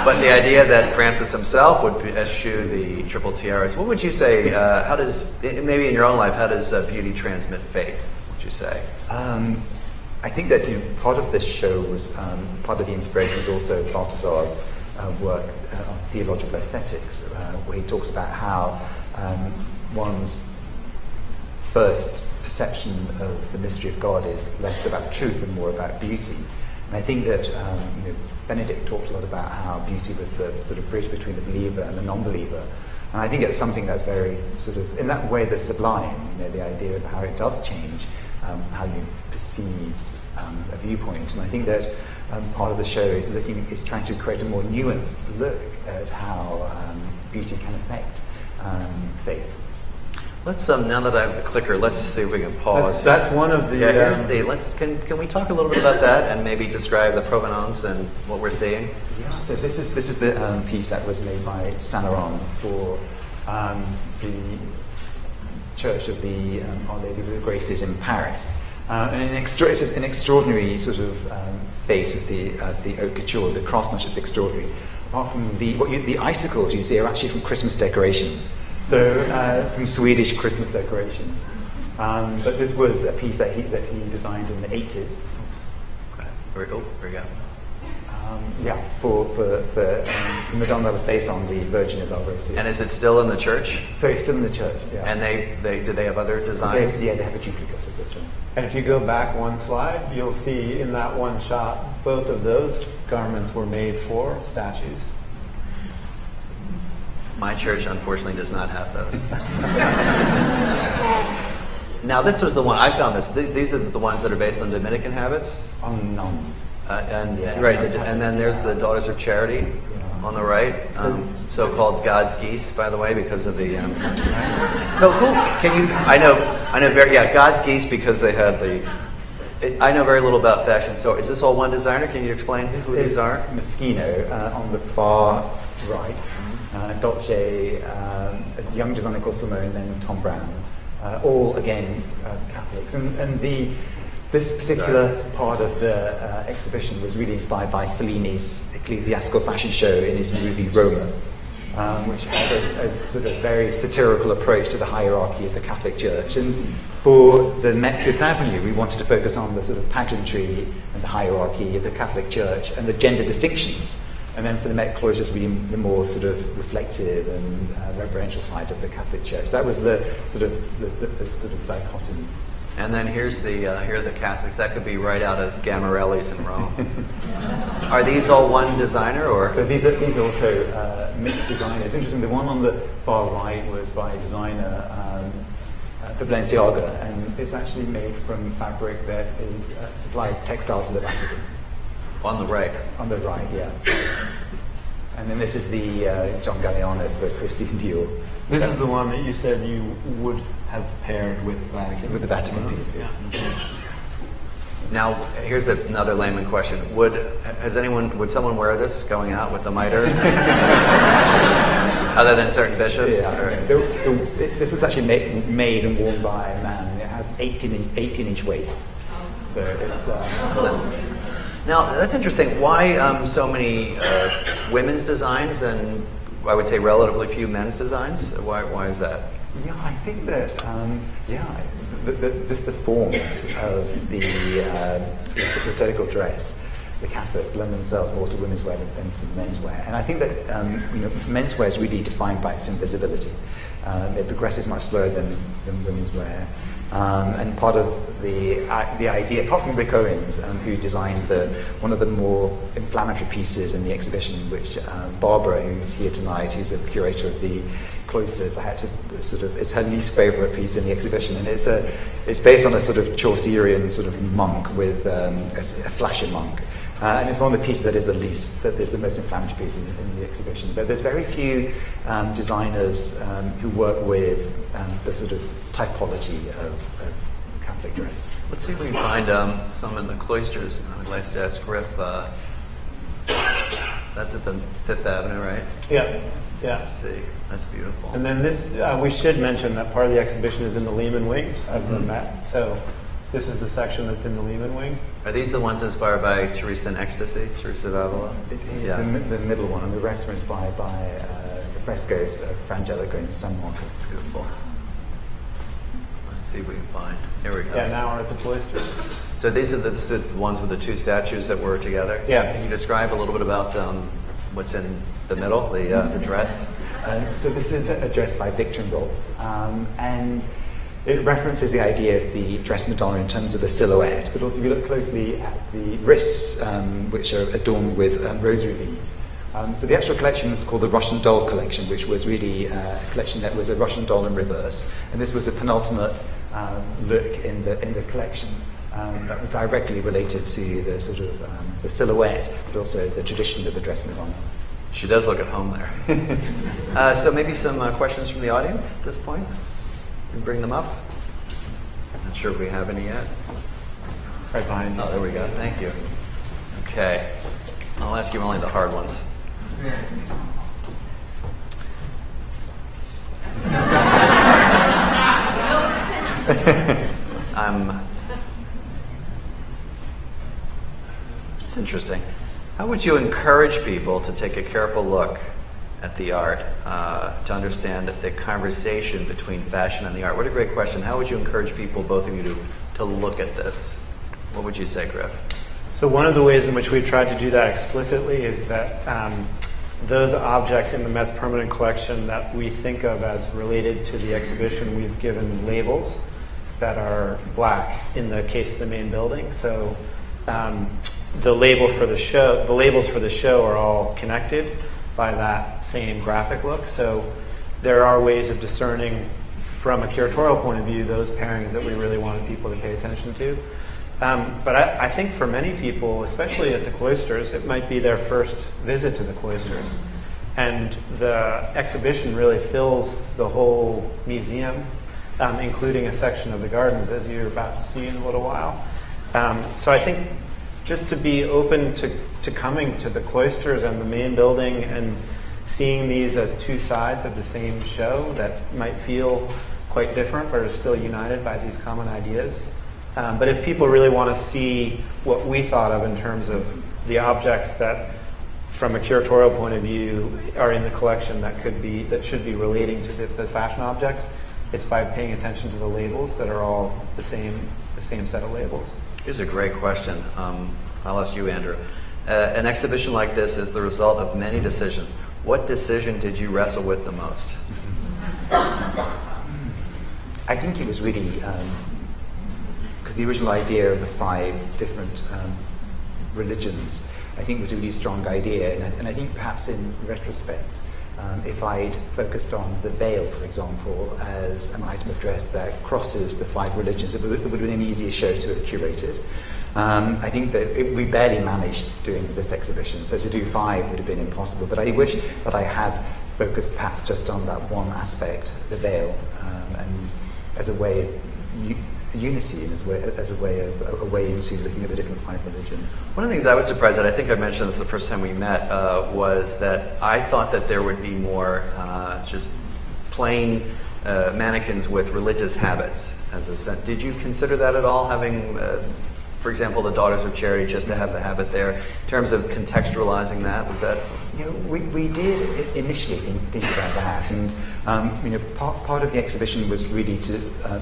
But the idea that Francis himself would eschew the triple tiaras, what would you say, how does, maybe in your own life, how does beauty transmit faith, would you say? I think that part of this show was, part of the inspiration was also Balthasar's work on theological aesthetics, where he talks about how one's first perception of the mystery of God is less about truth and more about beauty. And I think that Benedict talked a lot about how beauty was the sort of bridge between the believer and the non-believer. And I think it's something that's very sort of, in that way, the sublime, the idea of how it does change how you perceive a viewpoint. And I think that part of the show is trying to create a more nuanced look at how beauty can affect faith. Let's now that I have the clicker, let's see if we can pause. That's one of the. Yeah, here's the. Can we talk a little bit about that and maybe describe the provenance and what we're seeing? Yeah. So this is the piece that was made by Saint Laurent for the Church of the Our Lady of the Graces in Paris. And it's an extraordinary sort of fate of the haute couture. The craftsmanship's extraordinary. Apart from the icicles you see are actually from Christmas decorations. So from Swedish Christmas decorations. But this was a piece that he designed in the 80s. Okay. Here we go. For the Madonna was based on the Virgin of Our Graces. And is it still in the church? So it's still in the church, yeah. And do they have other designs? They have a duplicate of this one. And if you go back one slide, you'll see in that one shot, both of those garments were made for statues. My church, unfortunately, does not have those. Now, this was the one, I found this. These are the ones that are based on Dominican habits. On nuns. And then there's the Daughters of Charity on the right, so-called God's geese, by the way, because of the. So who can you? I know. God's geese because they had the. I know very little about fashion. So is this all one designer? Can you explain who these are? Moschino on the far right, Dolce, a young designer called Simone, and then Tom Brown, all again Catholics, and this particular part of the exhibition was really inspired by Fellini's ecclesiastical fashion show in his movie Roma, which has a sort of very satirical approach to the hierarchy of the Catholic Church. And for the Met Fifth Avenue, we wanted to focus on the sort of pageantry and the hierarchy of the Catholic Church and the gender distinctions. And then for the Met Cloisters, the more sort of reflective and reverential side of the Catholic Church. That was the sort of dichotomy. And then here are the Catholics. That could be right out of Gamarelli's in Rome. Are these all one designer, or? So these are also mixed designers. Interesting. The one on the far right was by a designer for Balenciaga, and it's actually made from fabric that supplies textiles to the Vatican. On the right. On the right, yeah. And then this is the John Galliano for Christian Dior. This is the one that you said you would have paired with Vatican. With the Vatican pieces. Yeah. Now, here's another layman question. Would someone wear this going out with the mitre? Other than certain bishops? Yeah. This was actually made and worn by a man. It has 18-inch waist. So it's... Now, that's interesting. Why so many women's designs and I would say relatively few men's designs? Why is that? Yeah, I think that, just the forms of the liturgical dress, the cassocks, lend themselves more to women's wear than to men's wear. And I think that men's wear is really defined by its invisibility. It progresses much slower than women's wear. And part of the idea, apart from Rick Owens, who designed one of the more inflammatory pieces in the exhibition, which Barbara, who is here tonight, who's a curator of the Cloisters, I had to it's her least favourite piece in the exhibition, and it's based on a sort of Chaucerian sort of monk with a flasher monk, And it's one of the pieces that is the least, that is the most inflammatory piece in the exhibition. But there's very few designers who work with the sort of typology of Catholic dress. Let's see if we can find some in the Cloisters. I'd like to ask Griff. That's at the 5th Avenue, right? Yeah. Let's see. That's beautiful. And then this, we should mention that part of the exhibition is in the Lehman wing of the Met. So this is the section that's in the Lehman wing. Are these the ones inspired by Teresa and Ecstasy, Teresa of Avila? It is the middle one, and the rest were inspired by the frescoes of Frangelico in San Marco. Beautiful. Let's see if we can find. Here we go. Yeah, now we're at the Cloisters. So these are the ones with the two statues that were together? Yeah. Can you describe a little bit about what's in the middle, the dress? So this is a dress by Victor and Rolf, and it references the idea of the dress Madonna in terms of the silhouette, but also if you look closely at the wrists, which are adorned with rosary beads. So the actual collection is called the Russian Doll Collection, which was really a collection that was a Russian doll in reverse, and this was a penultimate look in the collection that was directly related to the sort of the silhouette, but also the tradition of the dress Madonna. She does look at home there. So maybe some questions from the audience at this point? We bring them up. Not sure if we have any yet. Right behind you. Oh, there we go. Thank you. Okay. I'll ask you only the hard ones. It's interesting. How would you encourage people to take a careful look at the art, to understand the conversation between fashion and the art? What a great question. How would you encourage people, both of you, to look at this? What would you say, Griff? So one of the ways in which we've tried to do that explicitly is that those objects in the Met's permanent collection that we think of as related to the exhibition, we've given labels that are black in the case of the main building. So the labels for the show are all connected by that same graphic look. So there are ways of discerning from a curatorial point of view those pairings that we really wanted people to pay attention to. But I think for many people, especially at the Cloisters, it might be their first visit to the Cloisters. And the exhibition really fills the whole museum, including a section of the gardens, as you're about to see in a little while. So I think just to be open to coming to the Cloisters and the main building and seeing these as two sides of the same show that might feel quite different but are still united by these common ideas. But if people really want to see what we thought of in terms of the objects that, from a curatorial point of view, are in the collection that should be relating to the fashion objects, it's by paying attention to the labels that are all the same set of labels. Here's a great question. I'll ask you, Andrew. An exhibition like this is the result of many decisions. What decision did you wrestle with the most? I think it was really because the original idea of the 5 different religions, I think, was a really strong idea, and I think perhaps in retrospect, if I'd focused on the veil, for example, as an item of dress that crosses the 5 religions, it would have been an easier show to have curated. I think that we barely managed doing this exhibition, so to do 5 would have been impossible, but I wish that I had focused perhaps just on that one aspect, the veil, and as a way of unity and as a way into looking at the different 5 religions. One of the things I was surprised at, I think I mentioned this the first time we met, was that I thought that there would be more just plain mannequins with religious habits as a sense. Did you consider that at all, having, for example, the Daughters of Charity, just to have the habit there, in terms of contextualizing that? Was that... We did initially think about that, and part of the exhibition was really to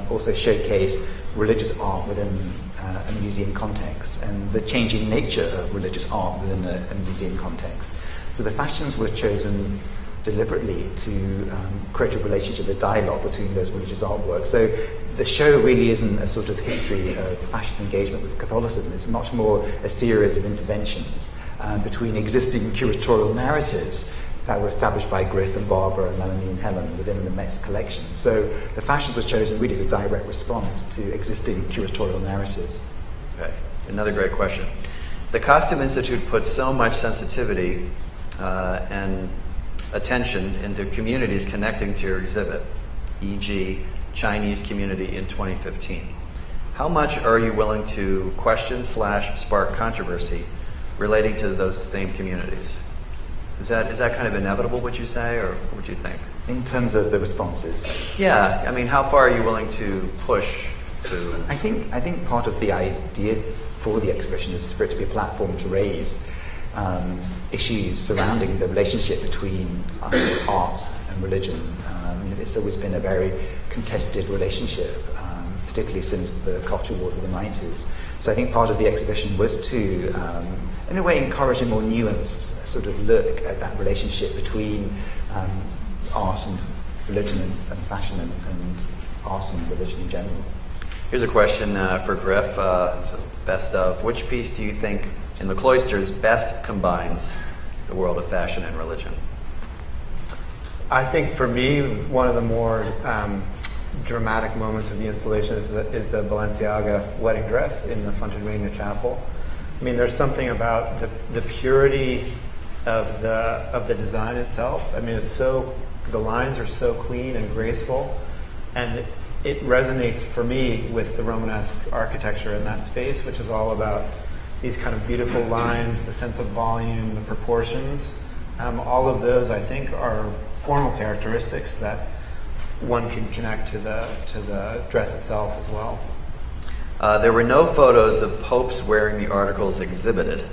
also showcase religious art within a museum context and the changing nature of religious art within a museum context. So the fashions were chosen deliberately to create a relationship, a dialogue between those religious artworks. So the show really isn't a sort of history of fascist engagement with Catholicism. It's much more a series of interventions between existing curatorial narratives that were established by Griff and Barbara and Melanie and Helen within the Met's collection. So the fashions were chosen really as a direct response to existing curatorial narratives. Okay, another great question. The Costume Institute puts so much sensitivity and attention into communities connecting to your exhibit, e.g. Chinese community in 2015. How much are you willing to question / spark controversy relating to those same communities? Is that kind of inevitable, would you say, or what would you think? In terms of the responses? Yeah, I mean, how far are you willing to push to? I think part of the idea for the exhibition is for it to be a platform to raise issues surrounding the relationship between art and religion. It's always been a very contested relationship, particularly since the culture wars of the 90s. So I think part of the exhibition was to, in a way, encourage a more nuanced sort of look at that relationship between art and religion and fashion and art and religion in general. Here's a question for Griff. Best of. Which piece do you think in the Cloisters best combines the world of fashion and religion? I think for me, one of the more dramatic moments of the installation is the Balenciaga wedding dress in the Fontainebleau Chapel. I mean, there's something about the purity of the design itself. I mean, the lines are so clean and graceful, and it resonates for me with the Romanesque architecture in that space, which is all about these kind of beautiful lines, the sense of volume, the proportions. All of those, I think, are formal characteristics that one can connect to the dress itself as well. There were no photos of popes wearing the articles exhibited,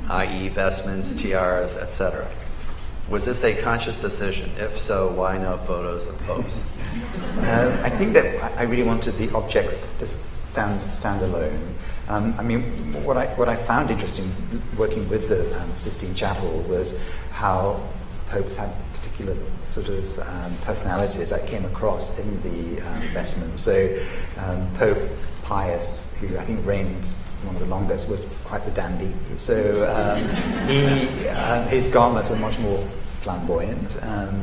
i.e. vestments, tiaras, etc. Was this a conscious decision? If so, why no photos of popes? I think that I really wanted the objects to stand alone. I mean, what I found interesting working with the Sistine Chapel was how popes had particular sort of personalities that came across in the vestments. So Pope Pius, who I think reigned one of the longest, was quite the dandy. So his garments are much more flamboyant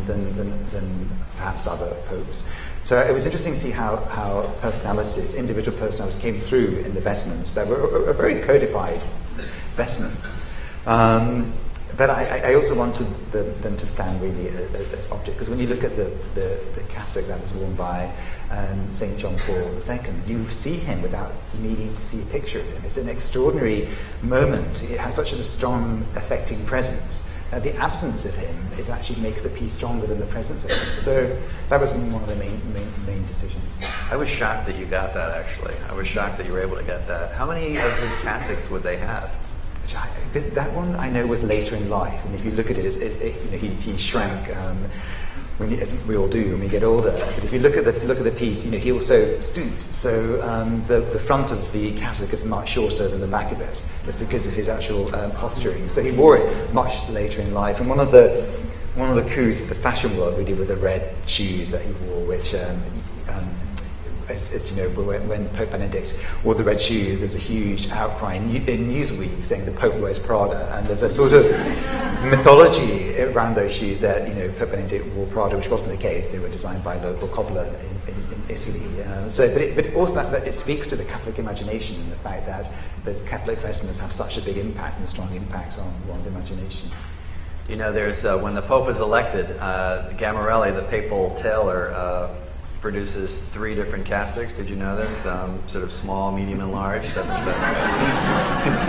than perhaps other popes. So it was interesting to see how personalities, individual personalities, came through in the vestments that were very codified vestments. But I also wanted them to stand really as objects, because when you look at the cassock that was worn by St. John Paul II, you see him without needing to see a picture of him. It's an extraordinary moment. It has such a strong, affecting presence. The absence of him actually makes the piece stronger than the presence of him. So that was one of the main decisions. I was shocked that you got that, actually. I was shocked that you were able to get that. How many of his cassocks would they have? That one I know was later in life, and if you look at it, he shrank as we all do when we get older. But if you look at the piece, he also stooped. So the front of the cassock is much shorter than the back of it. It's because of his actual posturing. So he wore it much later in life. And one of the coups of the fashion world really were the red shoes that he wore, which. As you know, when Pope Benedict wore the red shoes, there was a huge outcry in Newsweek saying the Pope wears Prada, and there's a sort of mythology around those shoes that Pope Benedict wore Prada, which wasn't the case. They were designed by a local cobbler in Italy. But also that it speaks to the Catholic imagination and the fact that those Catholic vestments have such a big impact and a strong impact on one's imagination. There's when the Pope is elected, Gamarelli, the papal tailor, produces 3 different cassocks. Did you know this? Sort of small, medium, and large, so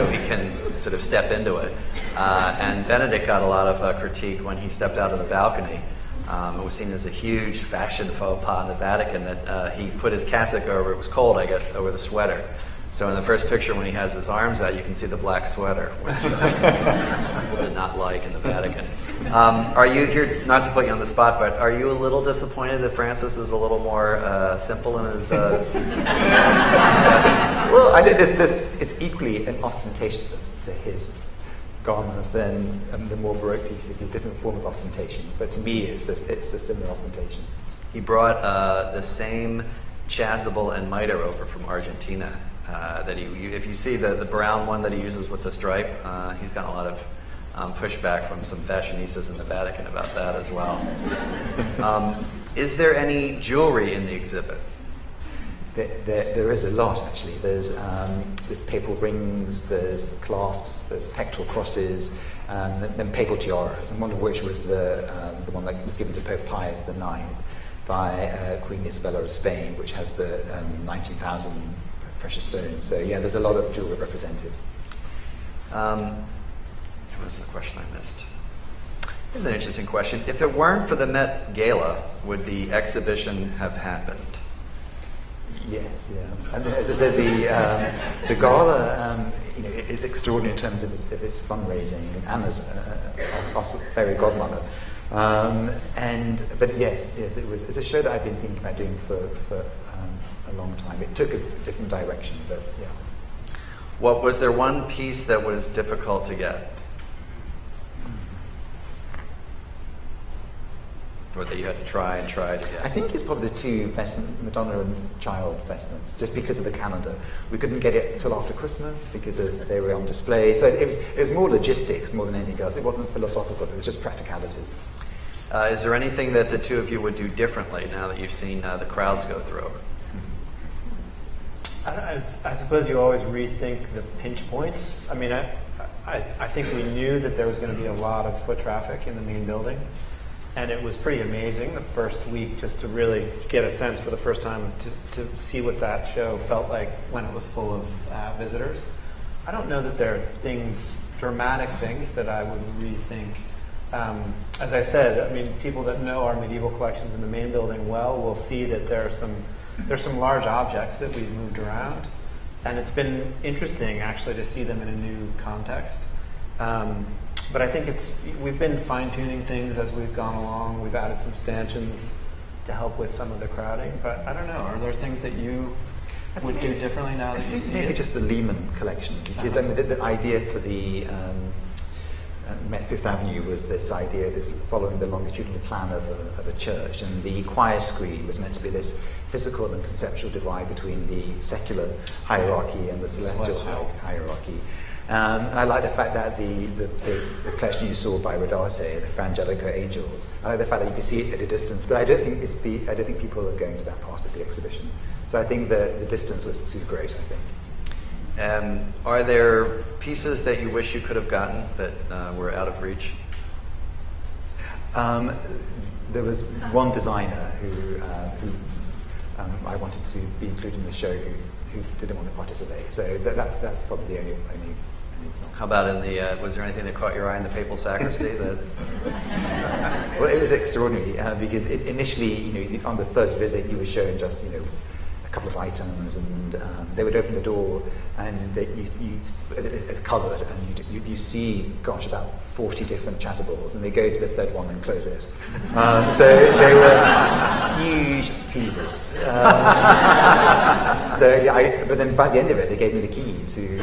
he can sort of step into it. And Benedict got a lot of critique when he stepped out of the balcony. It was seen as a huge fashion faux pas in the Vatican that he put his cassock over, it was cold, I guess, over the sweater. So in the first picture, when he has his arms out, you can see the black sweater, which people did not like in the Vatican. Are you here, not to put you on the spot, but are you a little disappointed that Francis is a little more simple in his... Well, it's equally ostentatious to his garments than the more Baroque pieces. It's a different form of ostentation, but to me, it's a similar ostentation. He brought the same chasuble and mitre over from Argentina. That if you see the brown one that he uses with the stripe, he's got a lot of pushback from some fashionistas in the Vatican about that as well. Is there any jewelry in the exhibit? There is a lot, actually. There's papal rings, there's clasps, there's pectoral crosses, and then papal tiaras, and one of which was the one that was given to Pope Pius IX by Queen Isabella of Spain, which has the 19,000 precious stones. So yeah, there's a lot of jewelry represented. What was the question I missed? Here's an interesting question. If it weren't for the Met Gala, would the exhibition have happened? Yes, yeah. And as I said, the gala is extraordinary in terms of its fundraising. Anna's our fairy godmother. But yes, it's a show that I've been thinking about doing for a long time. It took a different direction, but yeah. What was there one piece that was difficult to get? Or that you had to try to get? I think it's probably the two Madonna and Child vestments, just because of the calendar. We couldn't get it until after Christmas because they were on display. So it was more logistics more than anything else. It wasn't philosophical, it was just practicalities. Is there anything that the two of you would do differently now that you've seen the crowds go through? I suppose you always rethink the pinch points. I mean, I think we knew that there was going to be a lot of foot traffic in the main building. And it was pretty amazing the first week just to really get a sense for the first time to see what that show felt like when it was full of visitors. I don't know that there are dramatic things that I would rethink. As I said, I mean, people that know our medieval collections in the main building well will see that there's some large objects that we've moved around. And it's been interesting actually to see them in a new context. But I think we've been fine-tuning things as we've gone along. We've added some stanchions to help with some of the crowding. But I don't know, are there things that you would do differently now that you see maybe it? just the Lehman collection, because I mean, the idea for the Fifth Avenue was this idea of following the longitudinal plan of a church, and the choir screen was meant to be this physical and conceptual divide between the secular hierarchy and the celestial hierarchy. And I like the fact that the collection you saw by Rodarte, the Frangelico Angels, I like the fact that you can see it at a distance, but I don't think people are going to that part of the exhibition. So I think the distance was too great, I think. Are there pieces that you wish you could have gotten that were out of reach? There was one designer who I wanted to be included in the show who didn't want to participate. So that's probably the only example. How about was there anything that caught your eye in the papal sacristy? Well, it was extraordinary because initially, on the first visit, you were shown just, a couple of items, and they would open the door and a cupboard, and you see, about 40 different chasubles, and they go to the third one and close it. So they were huge teasers. But then by the end of it, they gave me the key to.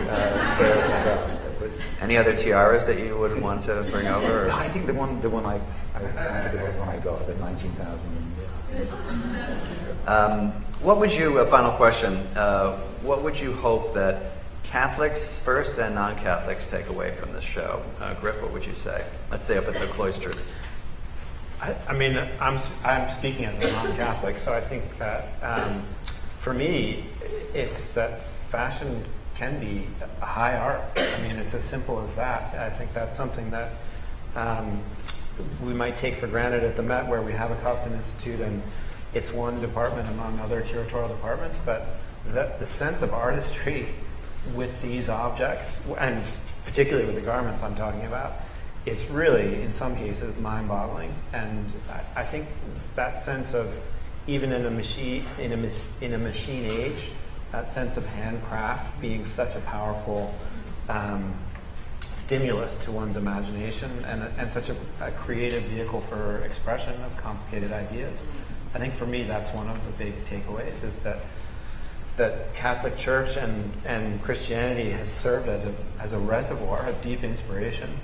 Any other tiaras that you would want to bring over? Or? I think the one I wanted was the one I got at 19,000. What would you? Final question. What would you hope that Catholics first and non-Catholics take away from this show? Griff, what would you say? Let's say up at the Cloisters. I mean, I'm speaking as a non-Catholic, so I think that for me, it's that fashion can be a high art. I mean, it's as simple as that. I think that's something that we might take for granted at the Met, where we have a costume institute and it's one department among other curatorial departments, but the sense of artistry with these objects, and particularly with the garments I'm talking about, is really, in some cases, mind-boggling. And I think that sense of, even in a machine age, that sense of handcraft being such a powerful stimulus to one's imagination and such a creative vehicle for expression of complicated ideas. I think for me that's one of the big takeaways, is that Catholic Church and Christianity has served as a reservoir of deep inspiration,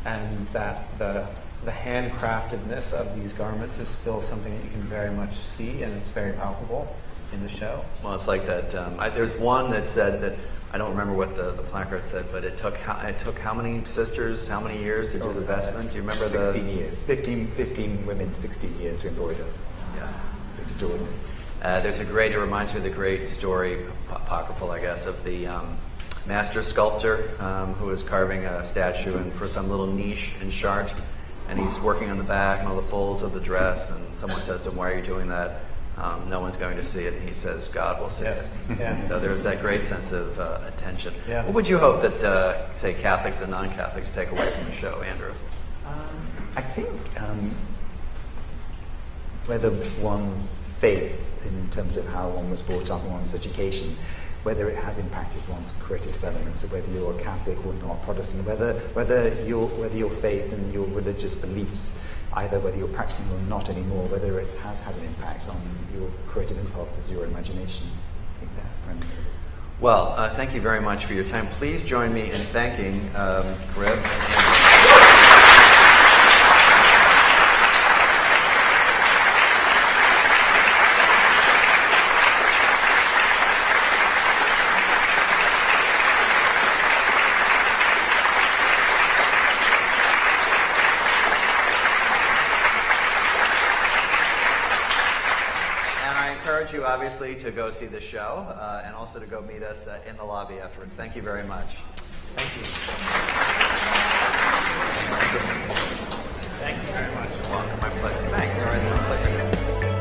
and that the handcraftedness of these garments is still something that you can very much see, and it's very palpable in the show. Well, it's like that. There's one that said that, I don't remember what the placard said, but it took how many sisters, how many years to do the vestment? Do you remember 16 years. 15 women, 16 years to embroider. Yeah. It's extraordinary. It reminds me of the great story, apocryphal, I guess, of the master sculptor who is carving a statue and for some little niche in Chartres, and he's working on the back and all the folds of the dress, and someone says to him, "Why are you doing that? No one's going to see it." And he says, "God will see it." Yeah. So there's that great sense of attention. Yes. What would you hope that, say, Catholics and non-Catholics take away from the show, Andrew? I think whether one's faith in terms of how one was brought up in one's education, whether it has impacted one's creative development, so whether you're a Catholic or not Protestant, whether your faith and your religious beliefs, either whether you're practicing or not anymore, whether it has had an impact on your creative impulses, your imagination. I think that primarily. Well, thank you very much for your time. Please join me in thanking Griff and Andrew. You obviously to go see the show and also to go meet us in the lobby afterwards. Thank you very much. Thank you. Thank you very much. Welcome, my pleasure. Thanks. All right, it's a pleasure.